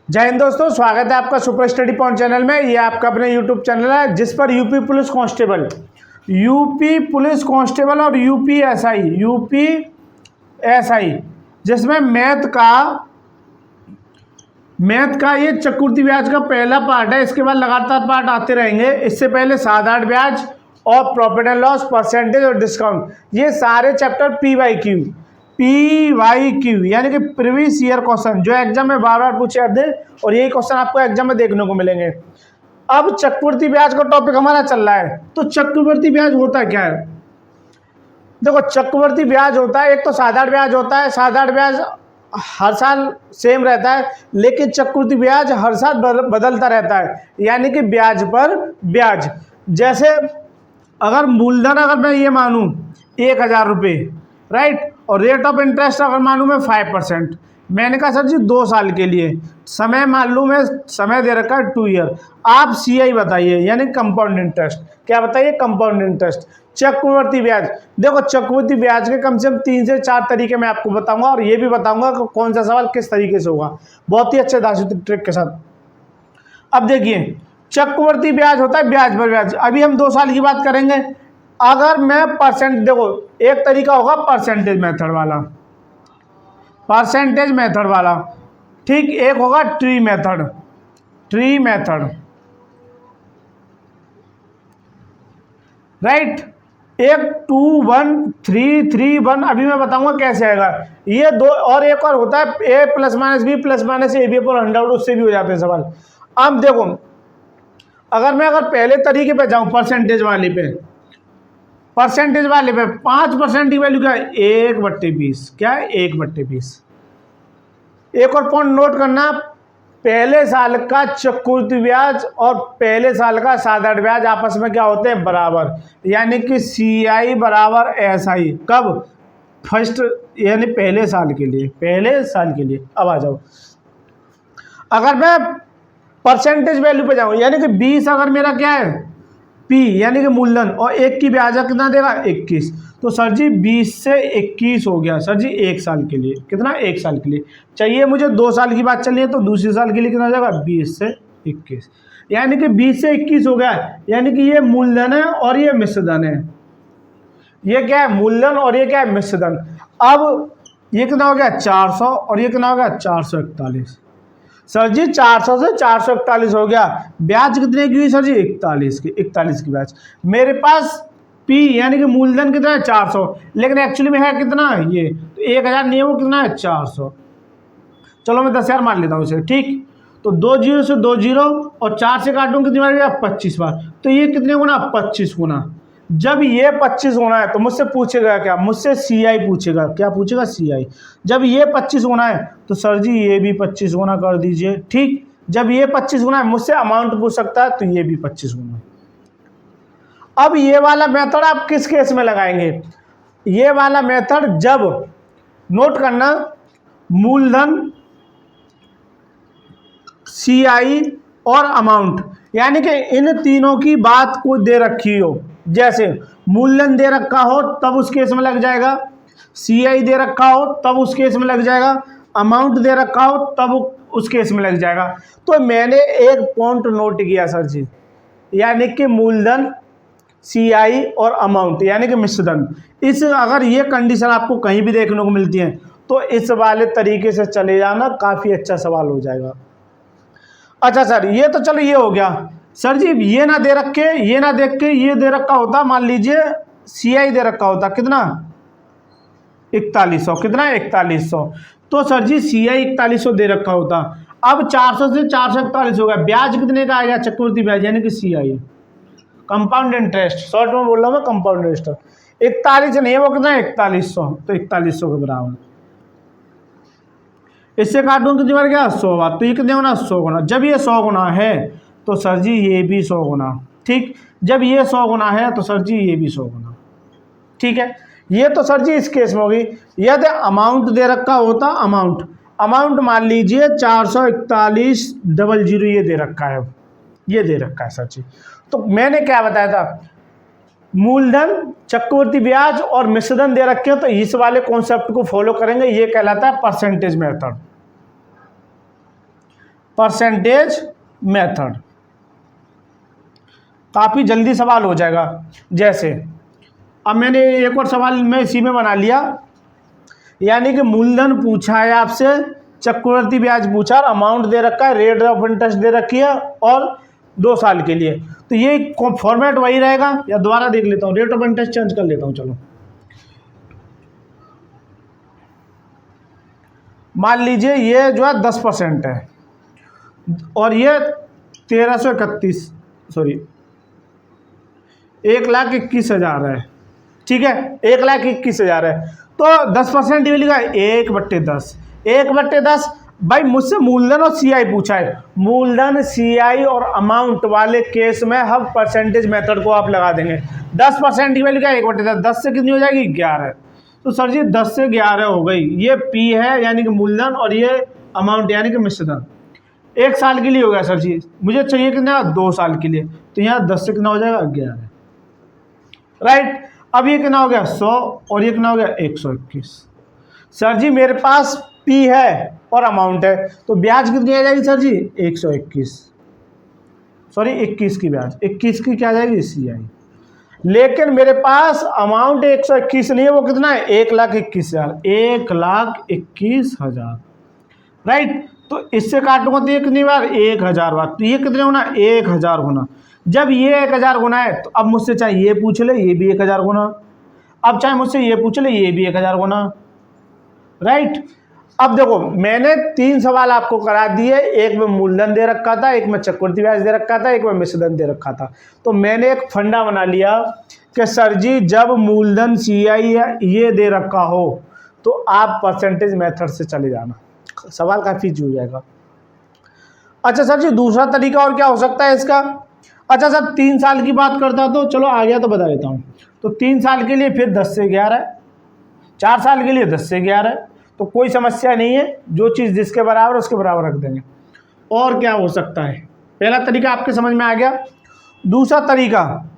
जय हिंद दोस्तों, स्वागत है आपका सुपर स्टडी पॉइंट चैनल में। ये आपका अपने यूट्यूब चैनल है जिस पर यूपी पुलिस कांस्टेबल और यूपीएसआई जिसमें मैथ का ये चक्रवृद्धि ब्याज का पहला पार्ट है। इसके बाद लगातार पार्ट आते रहेंगे। इससे पहले साधारण ब्याज और प्रॉफिट एंड लॉस, परसेंटेज और डिस्काउंट, ये सारे चैप्टर पीवाईक्यू यानी कि प्रीवियस ईयर क्वेश्चन जो एग्जाम में बार बार पूछे जाते हैं और यही क्वेश्चन आपको एग्जाम में देखने को मिलेंगे। अब चक्रवृद्धि ब्याज का टॉपिक हमारा चल रहा है। तो चक्रवृद्धि ब्याज होता क्या है? देखो, चक्रवृद्धि ब्याज होता है, एक तो साधारण ब्याज होता है। साधारण ब्याज हर साल सेम रहता है, लेकिन चक्रवृद्धि ब्याज हर साल बदलता रहता है, यानी कि ब्याज पर ब्याज। जैसे अगर मूलधन अगर मैं ये मानूं 1000 रुपये, राइट, और रेट ऑफ इंटरेस्ट अगर मानूं मैं 5%। मैंने कहा सर जी 2 साल के लिए समय मान लूँ, मैं समय दे रखा है 2 ईयर। आप CI बताइए, यानी कंपाउंड इंटरेस्ट। क्या बताइए? Compound interest. चक्रवृद्धि ब्याज, देखो चक्रवृद्धि ब्याज के कम से कम 3 से 4 तरीके मैं आपको बताऊंगा और ये भी बताऊंगा कि कौन सा सवाल किस तरीके से होगा, बहुत ही अच्छे दार्शनिक ट्रिक के साथ। अब देखिए, चक्रवृद्धि ब्याज होता है ब्याज पर ब्याज। अभी हम 2 साल की बात करेंगे। अगर मैं देखो, एक तरीका होगा परसेंटेज मेथड वाला, ठीक। एक होगा ट्री मेथड, राइट। एक 2 1 3 3 1 अभी मैं बताऊंगा कैसे आएगा ये दो। और एक और होता है A + -B + AB पर 100, उससे भी हो जाते हैं सवाल। अब देखो, अगर पहले तरीके पे जाऊं परसेंटेज वाले पे 5% की वैल्यू क्या है? 1/20। क्या है? 1/20। एक और पॉइंट नोट करना, पहले साल का चक्रवृद्धि ब्याज और पहले साल का साधारण ब्याज आपस में क्या होते हैं? बराबर, यानी कि CI बराबर SI। कब? फर्स्ट यानी पहले साल के लिए। अब आ जाओ, अगर मैं परसेंटेज वैल्यू पे जाऊं, यानी कि 20 अगर मेरा क्या है P यानी कि मूलधन, और 1 की ब्याज कितना देगा? 21। तो सर जी 20 से 21 हो गया सर जी 1 साल के लिए। कितना? 1 साल के लिए। चाहिए मुझे 2 साल की बात चल रही है, तो दूसरे साल के लिए कितना हो जाएगा? 20 से 21, यानी कि 20 से 21 हो गया। यानी कि ये मूलधन है और ये मिश्रधन है। ये क्या है? मूलधन और ये क्या है? मिश्रधन। अब ये कितना हो गया? 400, और ये कितना हो गया? 441। सर जी 400 से 441 हो गया। ब्याज कितने की हुई सर जी? 41 की ब्याज। मेरे पास P यानी कि मूलधन कितना है? 400, लेकिन एक्चुअली में है कितना? ये तो 1000 नहीं है, वो कितना है? 400। चलो मैं 10,000 मान लेता हूँ इसे, ठीक। तो 2 0 से 2 0 और 4 से काटूँ कितनी बार गया? 25 बार। तो ये कितने गुना? 25 गुना। जब ये 25 गुना है तो मुझसे पूछेगा क्या? मुझसे CI पूछेगा। क्या पूछेगा? CI। जब ये 25 गुना है तो सर जी ये भी 25 गुना कर दीजिए, ठीक। जब ये 25 गुना है, मुझसे अमाउंट पूछ सकता है, तो ये भी 25 गुना। अब ये वाला मेथड आप किस केस में लगाएंगे? ये वाला मेथड जब, नोट करना, मूलधन, CI और अमाउंट, यानी कि इन तीनों की बात को दे रखी हो। जैसे मूलधन दे रखा हो तब उस केस में लग जाएगा, CI दे रखा हो तब उस केस में लग जाएगा, अमाउंट दे रखा हो तब उस केस में लग जाएगा। तो मैंने एक पॉइंट नोट किया सर जी, यानी कि मूलधन, CI और अमाउंट यानी कि मिश्रधन। अगर ये कंडीशन आपको कहीं भी देखने को मिलती है तो इस वाले तरीके से चले जाना, काफ़ी अच्छा सवाल हो जाएगा। अच्छा सर, ये तो चलो ये हो गया। सर जी ये ना दे रखे, ये ना देख के ये दे रखा होता, मान लीजिए CI दे रखा होता, कितना? 4100। कितना? 4100। तो सर जी CI 4100 दे रखा होता। अब 400 से 441 हो गया। ब्याज कितने का आएगा? चक्रवृद्धि ब्याज यानी कि CI, कंपाउंड इंटरेस्ट, शॉर्ट में बोल रहा हूँ मैं, कंपाउंड इंटरेस्ट। 41 नहीं है, वो कितना है? 4100। तो 4100 के बराबर। इससे काटूं कितनी बार गया? 100 बार। तो ये कितने गुना? 100 गुना। जब ये 100 गुना है तो सर जी ये भी 100 गुना, ठीक। जब ये 100 गुना है तो सर जी ये भी 100 गुना, ठीक है। ये तो सर जी इस केस में होगी। यदि अमाउंट दे रखा होता, अमाउंट मान लीजिए 441,000 ये दे रखा है, ये दे रखा है सर जी। तो मैंने क्या बताया था? मूलधन, चक्रवृद्धि ब्याज और मिश्रधन दे रखे हो तो इस वाले कॉन्सेप्ट को फॉलो करेंगे। ये कहलाता है परसेंटेज मेथड। Percentage method. काफ़ी जल्दी सवाल हो जाएगा। जैसे अब मैंने एक और सवाल मैं इसी में बना लिया, यानी कि मूलधन पूछा है आपसे, चक्रवृद्धि ब्याज पूछा और अमाउंट दे रखा है, रेट ऑफ इंटरेस्ट दे रखी है और 2 साल के लिए, तो ये फॉर्मेट वही रहेगा। या दोबारा देख लेता हूँ, रेट ऑफ इंटरेस्ट चेंज कर लेता हूँ। चलो मान लीजिए ये जो है 10% है और ये 1331 सॉरी 1,21,000 है, ठीक है, 1,21,000 है। तो 10% ये लिखा है 1/10, 1/10। भाई मुझसे मूलधन और सीआई पूछा है, मूलधन सीआई और अमाउंट वाले केस में हम परसेंटेज मेथड को आप लगा देंगे। 10% की वैल्यू क्या है 1/10, 10 से कितनी हो जाएगी 11। तो सर जी 10 से 11 हो गई, ये पी है यानी कि मूलधन और ये अमाउंट यानी कि मिश्रधन। 1 साल के लिए हो गया सर जी, मुझे चाहिए कितना 2 साल के लिए, तो यहाँ 10 से कितना हो जाएगा 11, राइट। अब ये कितना हो गया 100 और ये कितना हो गया 121। सर जी मेरे पास पी है और अमाउंट है, तो ब्याज कितनी आ जाएगी सर जी 121 सॉरी 21 की ब्याज, 21 की क्या आ जाएगी सीआई। लेकिन मेरे पास अमाउंट 121 नहीं है, वो कितना है 1,21,000, 1,21,000, राइट। तो इससे काटूंगा तो ये कितनी बार 1,000 बार, तो ये कितने होना 1,000 गुना। जब ये 1,000 गुना है तो अब मुझसे चाहे ये पूछ ले ये भी 1,000 गुना, अब चाहे मुझसे ये पूछ ले ये भी 1,000 गुना, राइट। अब देखो मैंने 3 सवाल आपको करा दिए, एक में मूलधन दे रखा था, एक में चक्रवृद्धि ब्याज दे रखा था, एक में मिश्रधन दे रखा था। तो मैंने एक फंडा बना लिया कि सर जी जब मूलधन सीआई ये दे रखा हो तो आप परसेंटेज मेथड से चले जाना, सवाल काफ़ी इजी हो जाएगा। अच्छा सर जी दूसरा तरीका और क्या हो सकता है इसका। अच्छा सर 3 साल की बात करता तो चलो आ गया तो बता देता हूँ। तो 3 साल के लिए फिर 10 से 11 है, 4 साल के लिए 10 से 11 है, तो कोई समस्या नहीं है, जो चीज़ जिसके बराबर उसके बराबर रख देंगे। और क्या हो सकता है, पहला तरीका आपके समझ में आ गया। दूसरा तरीका,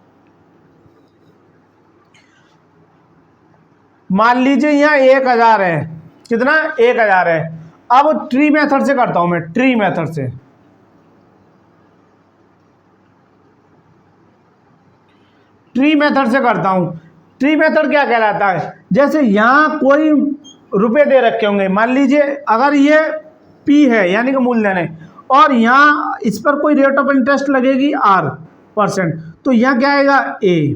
मान लीजिए यहाँ 1,000 है, कितना 1,000 है। अब ट्री मेथड से करता हूं मैं, ट्री मेथड से। ट्री मेथड से करता हूं। ट्री मेथड क्या कहलाता है, जैसे यहाँ कोई रुपए दे रखे होंगे, मान लीजिए अगर ये पी है यानी कि मूलधन है और यहाँ इस पर कोई रेट ऑफ इंटरेस्ट लगेगी R%, तो यहाँ क्या आएगा A,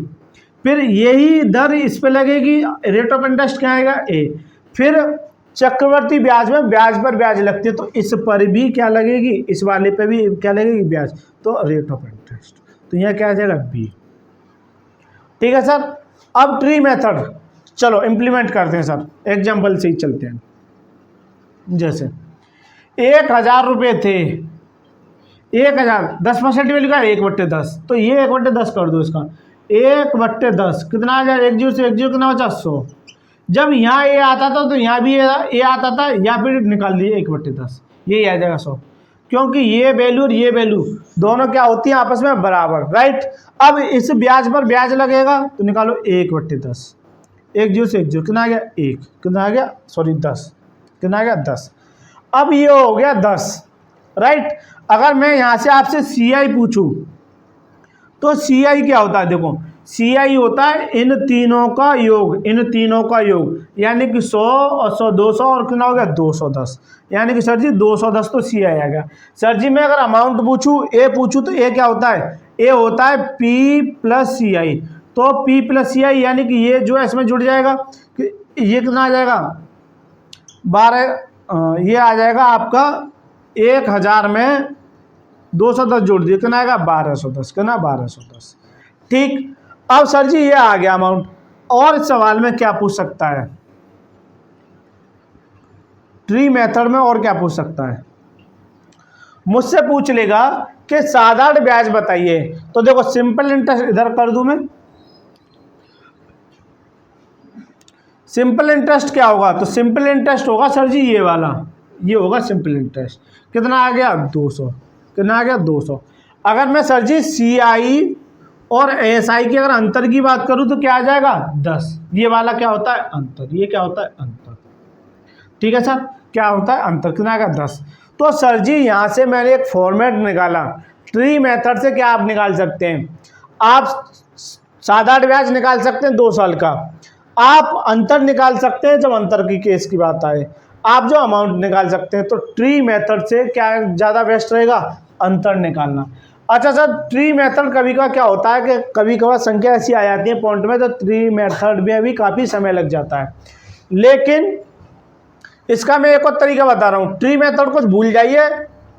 फिर यही दर इस पे लगेगी, रेट ऑफ इंटरेस्ट क्या आएगा A, फिर चक्रवर्ती ब्याज में ब्याज पर ब्याज लगती है, तो इस पर भी क्या लगेगी, इस वाले पे भी क्या लगेगी ब्याज, तो रेट ऑफ इंटरेस्ट, तो यहाँ क्या आ जाएगा B। ठीक है सर। अब ट्री मेथड चलो इम्प्लीमेंट करते हैं सर, एग्जाम्पल से ही चलते हैं। जैसे 1,000 रुपये थे, 1,000 10% वैल्यू का 1/10, तो ये 1/10 कर दो इसका, 1/10 कितना आ जाए, 1 जीरो से 1 जीरो कितना बचा 100। जब यहाँ ये आता था तो यहाँ भी ये आता था, या फिर निकाल दिए 1/10, यही आ जाएगा 100, क्योंकि ये वैल्यू और ये वैल्यू दोनों क्या होती हैं आपस में बराबर, राइट। अब इस ब्याज पर ब्याज लगेगा तो निकालो 1/10, 1 जीरो से 1 जीरो कितना आ गया 1, कितना आ गया सॉरी 10, कितना आ गया 10। अब ये हो गया 10, राइट। अगर मैं यहाँ से आपसे सीआई पूछूं तो सीआई क्या होता है, देखो सीआई होता है इन तीनों का योग, इन तीनों का योग, यानी कि 100 और 100 200 और कितना हो गया 210, यानी कि सर जी 210 तो सीआई आ गया। सर जी मैं अगर अमाउंट पूछूं, ए पूछूं, तो ए क्या होता है, ए होता है पी प्लस सीआई, तो पी प्लस सीआई यानी कि ये जो है इसमें जुड़ जाएगा, ये कितना आ जाएगा 12, ये आ जाएगा आपका 1,000 में 210 जोड़ दिए, कितना आएगा 1210, कितना 1210। ठीक। अब सर जी ये आ गया अमाउंट, और इस सवाल में क्या पूछ सकता है, ट्री मेथड में और क्या पूछ सकता है, मुझसे पूछ लेगा कि साधारण ब्याज बताइए। तो देखो सिंपल इंटरेस्ट इधर कर दूं मैं, सिंपल इंटरेस्ट क्या होगा, तो सिंपल इंटरेस्ट होगा सर जी ये वाला, ये होगा सिंपल इंटरेस्ट, कितना आ गया 200, कितना आ गया 200। अगर मैं सर जी सीआई और एसआई की अगर अंतर की बात करूं तो क्या आ जाएगा 10, ये वाला क्या होता है अंतर, ये क्या होता है अंतर। ठीक है सर, क्या होता है अंतर, कितना आएगा 10। तो सर जी यहाँ से मैंने एक फॉर्मेट निकाला। ट्री मेथड से क्या आप निकाल सकते हैं, आप साधारण ब्याज निकाल सकते हैं 2 साल का, आप अंतर निकाल सकते हैं जब अंतर की केस की बात आए, आप जो अमाउंट निकाल सकते हैं। तो ट्री मेथड से क्या ज़्यादा बेस्ट रहेगा, अंतर निकालना। अच्छा सर, ट्री मेथड कभी का क्या होता है कि कभी कभार संख्या ऐसी आ जाती है पॉइंट में, तो ट्री मेथड में भी काफ़ी समय लग जाता है। लेकिन इसका मैं एक और तरीका बता रहा हूँ। ट्री मेथड को भूल जाइए,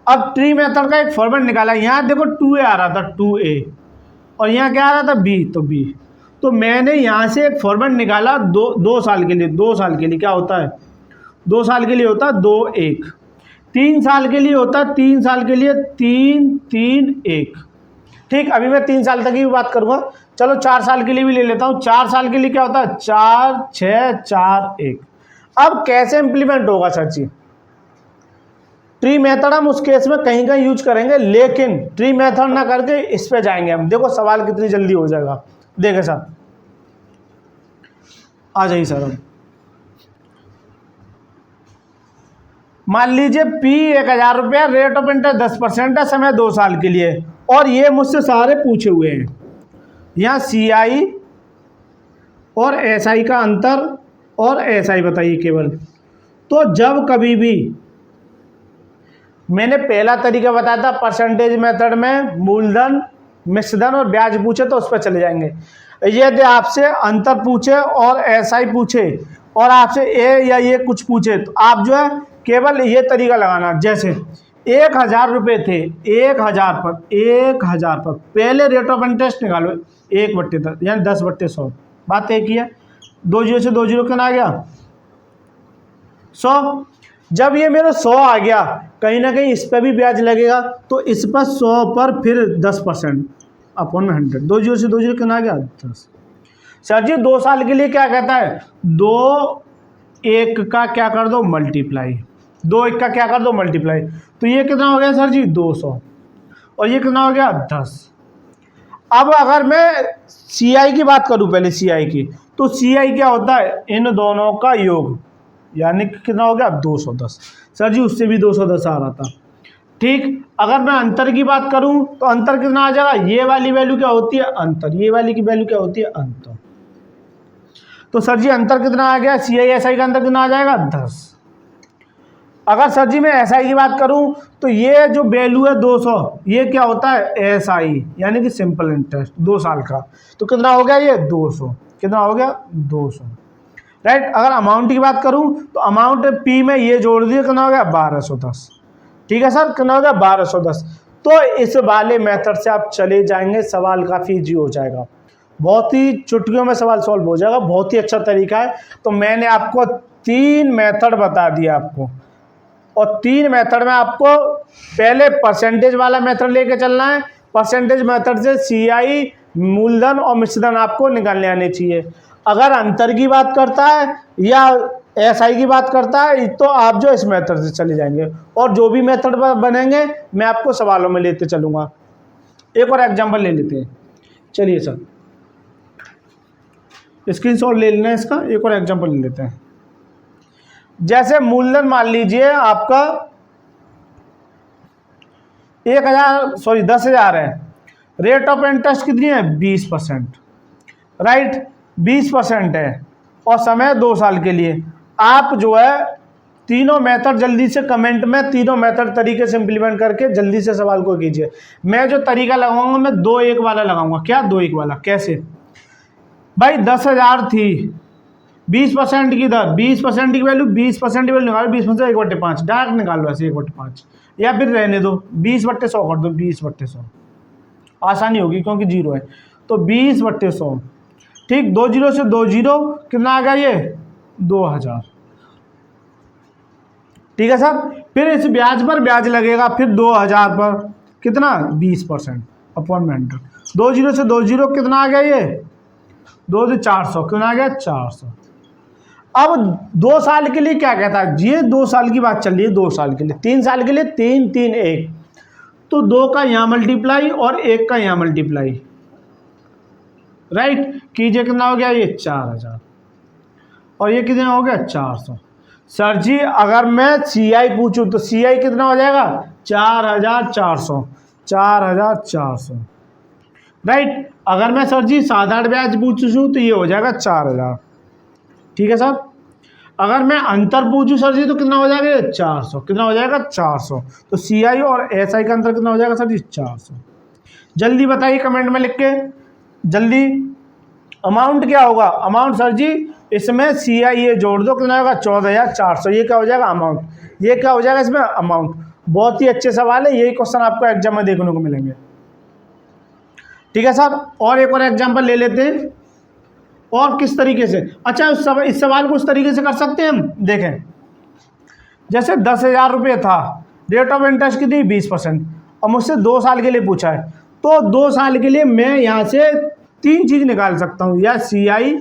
अब ट्री मेथड का एक फॉर्मेट निकाला। यहाँ देखो 2a आ रहा था, 2a, और यहाँ क्या आ रहा था, b, तो b। तो मैंने यहाँ से एक फॉर्मेट निकाला 2 साल के लिए। 2 साल के लिए क्या होता है, 2 साल के लिए होता है 2 1, 3 साल के लिए होता है 3 साल के लिए 3 3 1। ठीक, अभी मैं 3 साल तक की भी बात करूँगा। चलो 4 साल के लिए भी ले लेता हूँ। 4 साल के लिए क्या होता है, 4 6 4 1। अब कैसे इम्प्लीमेंट होगा सर जी, ट्री मेथड हम उस केस में कहीं कहीं यूज करेंगे, लेकिन ट्री मेथड ना करके इस पे जाएंगे हम। देखो सवाल कितनी जल्दी हो जाएगा, देखें सर, आ जाइए सर। हम मान लीजिए P 1000 रुपया, रेट ऑफ इंटरेस्ट 10% है, समय 2 साल के लिए, और ये मुझसे सारे पूछे हुए हैं। यहाँ CI और SI का अंतर और SI बताइए केवल। तो जब कभी भी मैंने पहला तरीका बताया था परसेंटेज मेथड में मूलधन, मिश्रधन और ब्याज पूछे तो उस पर चले जाएंगे। यदि आपसे अंतर पूछे और SI पूछे और आपसे ए या ये कुछ पूछे, तो आप जो है केवल ये तरीका लगाना। जैसे 1000 रुपये थे, 1000 पर पहले रेट ऑफ इंटरेस्ट निकालो 1/10, यानी 10/100। बात एक ही है, 2 जीरो से 2 जीरो कितना आ गया, 100। जब ये मेरा 100 आ गया, कहीं ना कहीं इस पर भी ब्याज लगेगा, तो इस पर 100 पर फिर 10% अपॉन में 100। 2 जीरो से 2 जीरो कितना आ गया, 10। सर जी 2 साल के लिए क्या कहता है, 2 1 का क्या कर दो मल्टीप्लाई, 2 1 का क्या कर दो मल्टीप्लाई। तो ये कितना हो गया सर जी, 200, और ये कितना हो गया, 10। अब अगर मैं CI की बात करूं, पहले CI की, तो CI क्या होता है, इन दोनों का योग, यानी कि कितना हो गया, 210। सर जी उससे भी 210 आ रहा था। ठीक, अगर मैं अंतर की बात करूं तो अंतर कितना आ जाएगा, ये वाली वैल्यू क्या होती है, अंतर, ये वाली की वैल्यू क्या होती है, अंतर। तो सर जी अंतर कितना आ गया, CI SI का अंतर कितना आ जाएगा, 10। अगर सर जी मैं SI की बात करूं तो ये जो वैल्यू है 200, ये क्या होता है, SI, यानी कि सिंपल इंटरेस्ट 2 साल का। तो कितना हो गया ये, 200। कितना हो गया, 200, राइट। अगर अमाउंट की बात करूं तो अमाउंट P में ये जोड़ दिया, कितना हो गया, 1210। ठीक है सर, कितना हो गया, 1210। तो इस वाले मेथड से आप चले जाएंगे, सवाल काफ़ी ईजी हो जाएगा, बहुत ही चुटकियों में सवाल सॉल्व हो जाएगा, बहुत ही अच्छा तरीका है। तो मैंने आपको 3 मेथड बता दिया आपको, और 3 मेथड में आपको पहले परसेंटेज वाला मेथड लेके चलना है। परसेंटेज मेथड से CI, मूलधन और मिश्रधन आपको निकालने आने चाहिए। अगर अंतर की बात करता है या SI की बात करता है, तो आप जो इस मेथड से चले जाएंगे, और जो भी मेथड बनेंगे मैं आपको सवालों में लेते चलूँगा। एक और एग्जाम्पल ले लेते हैं, चलिए सर स्क्रीनशॉट ले लेना है इसका, एक और एग्जाम्पल ले लेते हैं। जैसे मूलधन मान लीजिए आपका 10,000 है, रेट ऑफ इंटरेस्ट कितनी है, 20%, राइट, 20% है, और समय 2 साल के लिए। आप जो है तीनों मेथड जल्दी से कमेंट में तीनों मेथड तरीके से इम्प्लीमेंट करके जल्दी से सवाल को कीजिए। मैं जो तरीका लगाऊंगा मैं 2 1 वाला लगाऊंगा। क्या 2 1 वाला, कैसे भाई, 10,000 थी, 20% की दर, 20% की वैल्यू, 20% की वैल्यू निकालो, 20% 1/5 डायरेक्ट निकालो ऐसे 1/5, या फिर रहने दो 20/100 कर दो, 20/100 आसानी होगी क्योंकि 0 है। तो 20/100, ठीक, 2 जीरो से 2 जीरो कितना आ गया ये, 2000। ठीक है सर, फिर इस ब्याज पर ब्याज लगेगा, फिर 2000 पर कितना, 20% अपॉन में 100। 2 जीरो से 2 जीरो कितना आ गया ये, 2 से 400, कितना आ गया, 400। अब 2 साल के लिए क्या कहता है, ये 2 साल की बात चल रही है, 2 साल के लिए, 3 साल के लिए 3 3 1, तो 2 का यहाँ मल्टीप्लाई और 1 का यहाँ मल्टीप्लाई, राइट, कीजिए, कितना हो गया ये, 4000, और ये कितना हो गया, 400। सर जी अगर मैं CI पूछूं तो CI कितना हो जाएगा 4400, 4400 राइट। अगर मैं सर जी साधारण ब्याज पूछूं तो ये हो जाएगा 4000, ठीक है सर। अगर मैं अंतर पूछूं सर जी तो कितना हो जाएगा 400, कितना हो जाएगा 400। तो CI और SI का अंतर कितना हो जाएगा सर जी 400। जल्दी बताइए कमेंट में लिख के जल्दी। अमाउंट क्या होगा, अमाउंट सर जी इसमें CI ये जोड़ दो, कितना होगा 14400, ये क्या हो जाएगा अमाउंट, ये क्या हो जाएगा इसमें अमाउंट। बहुत ही अच्छे सवाल है, यही क्वेश्चन आपको एग्जाम में देखने को मिलेंगे, ठीक है सर। और एक और एग्जाम्पल ले लेते हैं, और किस तरीके से, अच्छा इस सवाल को उस तरीके से कर सकते हैं हम। देखें जैसे 10,000 रुपये था, रेट ऑफ इंटरेस्ट कितनी 20%, और मुझसे 2 साल के लिए पूछा है, तो 2 साल के लिए मैं यहाँ से 3 चीज़ निकाल सकता हूँ, या CI,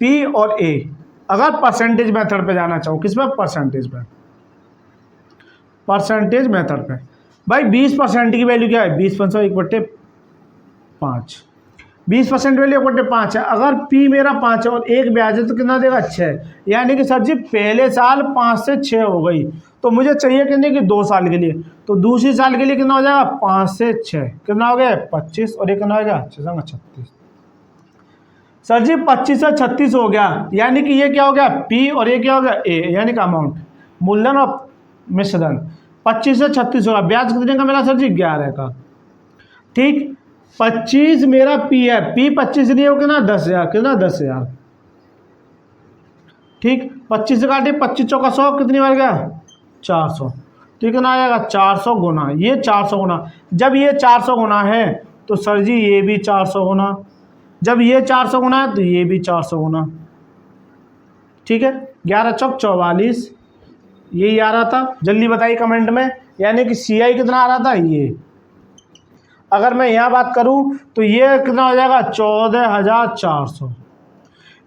P और A। अगर परसेंटेज मेथड पे जाना चाहूँ, किस पर, परसेंटेज पे, परसेंटेज मेथड पे। भाई 20% की वैल्यू क्या है 20% 1/5, 20% वैल्यू 1/5 है। अगर P मेरा 5 है और 1 ब्याज है तो कितना देगा 6, यानी कि सर जी पहले साल 5 से 6 हो गई, तो मुझे चाहिए कितने की 2 साल के लिए, तो दूसरी साल के लिए कितना हो जाएगा 5 से 6 कितना हो गया 25, और ये कितना हो गया 36। सर जी 25 से 36 हो गया, यानी कि ये क्या हो गया P और ये क्या हो गया A, यानी कि अमाउंट, मूलधन और मिश्रधन। 25 से 36 होगा, ब्याज कितने का मिला सर जी 11 का, ठीक। 25 मेरा P है, P 25 नहीं हो कितना 10,000, कितना 10,000, ठीक। 25 से काटे 25 चौका 100, कितनी बार गया 400, तो कितना आ जाएगा 400 गुना, ये 400 गुना। जब ये 400 गुना है तो सर जी ये भी 400 गुना, जब ये 400 गुना है तो ये भी 400 गुना, ठीक है। 11 चौक 44, यही आ रहा था। जल्दी बताइए कमेंट में, यानी कि CI कितना आ रहा था ये। अगर मैं यहाँ बात करूँ तो ये कितना हो जाएगा 14,400,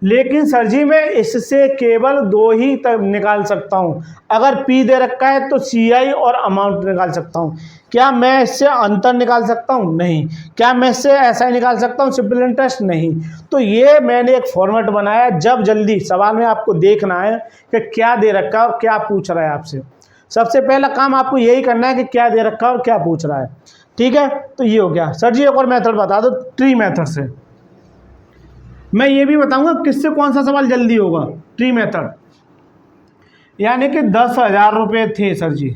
लेकिन सर जी मैं इससे केवल 2 ही निकाल सकता हूँ। अगर P दे रखा है तो CI और अमाउंट निकाल सकता हूँ। क्या मैं इससे अंतर निकाल सकता हूँ, नहीं। क्या मैं इससे ऐसा ही निकाल सकता हूँ सिंपल इंटरेस्ट, नहीं। तो ये मैंने एक फॉर्मेट बनाया, जब जल्दी सवाल में आपको देखना है कि क्या दे रखा है और क्या पूछ रहा है आपसे। सबसे पहला काम आपको यही करना है कि क्या दे रखा है और क्या पूछ रहा है, ठीक है। तो ये हो गया। सर जी एक और मेथड बता दो, ट्री मेथड से। मैं ये भी बताऊंगा किससे कौन सा सवाल जल्दी होगा, ट्री मेथड। यानी कि 10,000 रुपये थे sir ji,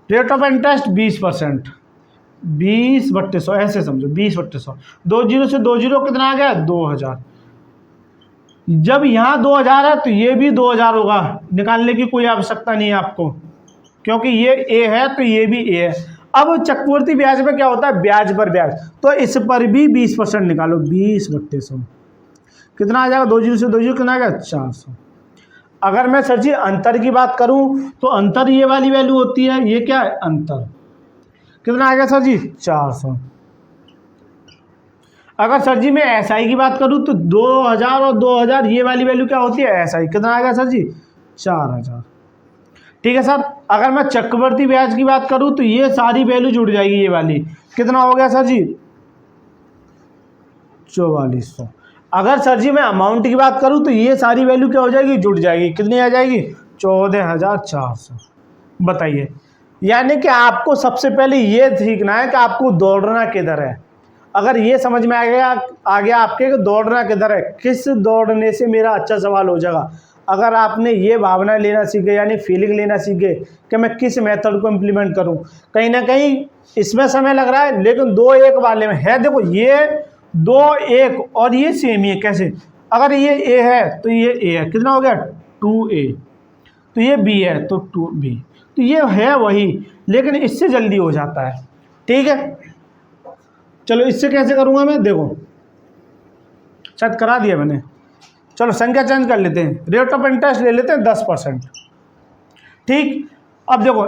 rate of interest 20%, 20/100, ऐसे समझो 20/100, 2 जीरो से 2 जीरो कितना आ गया 2,000। जब यहाँ 2,000 है तो ये भी 2,000 होगा, निकालने की कोई आवश्यकता नहीं है आपको, क्योंकि ये A है तो ये भी A है। अब चक्रवृद्धि ब्याज में क्या होता है, ब्याज पर ब्याज, तो इस पर भी 20% निकालो, 20/100 कितना आ जाएगा, 2 जीरो से 2 जीरो कितना आ गया 400। अगर मैं सर जी अंतर की बात करूं तो अंतर ये वाली वैल्यू होती है, ये क्या है अंतर, कितना आ गया सर जी 400। अगर सर जी मैं SI की बात करूं तो 2,000 और 2,000 ये वाली वैल्यू क्या होती है SI, कितना आ गया सर जी 4,000, ठीक है सर। अगर मैं चक्रवृद्धि ब्याज की बात करूं तो ये सारी वैल्यू जुड़ जाएगी, ये वाली कितना हो गया सर जी 4400। अगर सर जी मैं अमाउंट की बात करूं तो ये सारी वैल्यू क्या हो जाएगी, जुड़ जाएगी, कितनी आ जाएगी 14,400। बताइए, यानी कि आपको सबसे पहले ये सीखना है कि आपको दौड़ना किधर है। अगर ये समझ में आ गया आपके कि दौड़ना किधर है, किस दौड़ने से मेरा अच्छा सवाल हो जाएगा। अगर आपने ये भावना लेना सीख गए, यानी फीलिंग लेना सीख गए कि मैं किस मेथड को इम्प्लीमेंट करूं, कहीं ना कहीं इसमें समय लग रहा है, लेकिन 2-1 वाले में है। देखो ये 2-1 और ये सेम ही है, कैसे, अगर ये A है तो ये A है, कितना हो गया 2A, तो ये B है तो 2B, तो ये है वही, लेकिन इससे जल्दी हो जाता है, ठीक है। चलो इससे कैसे करूँगा मैं, देखो शायद करा दिया मैंने, चलो संख्या चेंज कर लेते हैं, रेट ऑफ इंटरेस्ट ले लेते हैं 10%, ठीक। अब देखो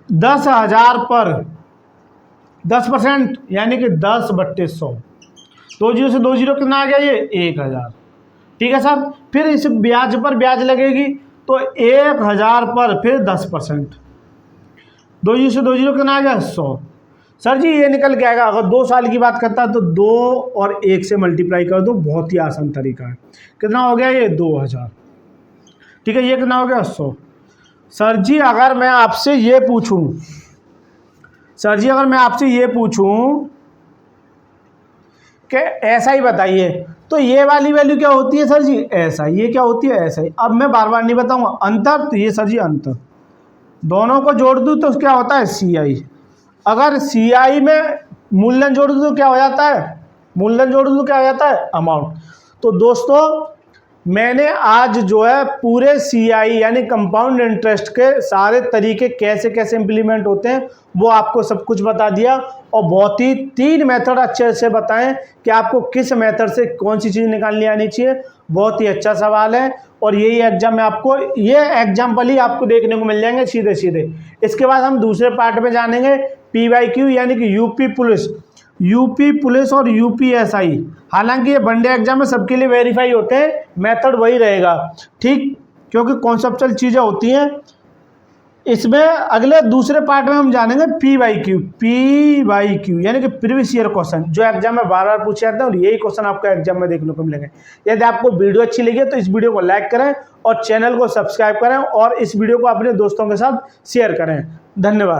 10,000 पर 10% यानी कि 10/100, 2 जीरो से 2 जीरो कितना आ गया ये 1,000, ठीक है सर। फिर इस ब्याज पर ब्याज लगेगी तो 1,000 पर फिर 10%, 2 जीरो से 2 जीरो कितना आ गया 100। सर जी ये निकल के आएगा, अगर 2 साल की बात करता है तो 2 और 1 से मल्टीप्लाई कर दो, बहुत ही आसान तरीका है। कितना हो गया ये 2,000, ठीक है, ये कितना हो गया 100। सर जी अगर मैं आपसे ये पूछूं, कि ऐसा ही बताइए, तो ये वाली वैल्यू क्या होती है सर जी, ऐसा, ये क्या होती है ऐसा ही। अब मैं बार बार नहीं बताऊंगा अंतर, तो ये सर जी अंतर, दोनों को जोड़ दूं तो क्या होता है CI। अगर CI में मूलधन जोड़ दूं तो क्या हो जाता है, अमाउंट। तो दोस्तों मैंने आज जो है पूरे CI यानी कंपाउंड इंटरेस्ट के सारे तरीके कैसे कैसे इम्प्लीमेंट होते हैं वो आपको सब कुछ बता दिया, और बहुत ही 3 मेथड अच्छे से बताएं कि आपको किस मेथड से कौन सी चीज़ निकालनी आनी चाहिए। बहुत ही अच्छा सवाल है, और यही एग्जाम में आपको ये एग्जाम्पल ही आपको देखने को मिल जाएंगे सीधे सीधे। इसके बाद हम दूसरे पार्ट में जानेंगे PYQ यानी कि यूपी पुलिस और UPSI। हालांकि ये वनडे एग्जाम में सबके लिए वेरीफाई होते हैं, मेथड वही रहेगा, ठीक, क्योंकि कॉन्सेप्चुअल चीज़ें होती हैं। इसमें अगले दूसरे पार्ट में हम जानेंगे PYQ यानी कि प्रीवियस ईयर क्वेश्चन, जो एग्जाम में बार बार पूछे जाते हैं, और यही क्वेश्चन आपको एग्जाम में देखने को मिलेंगे। यदि आपको वीडियो अच्छी लगी तो इस वीडियो को लाइक करें और चैनल को सब्सक्राइब करें, और इस वीडियो को अपने दोस्तों के साथ शेयर करें। धन्यवाद।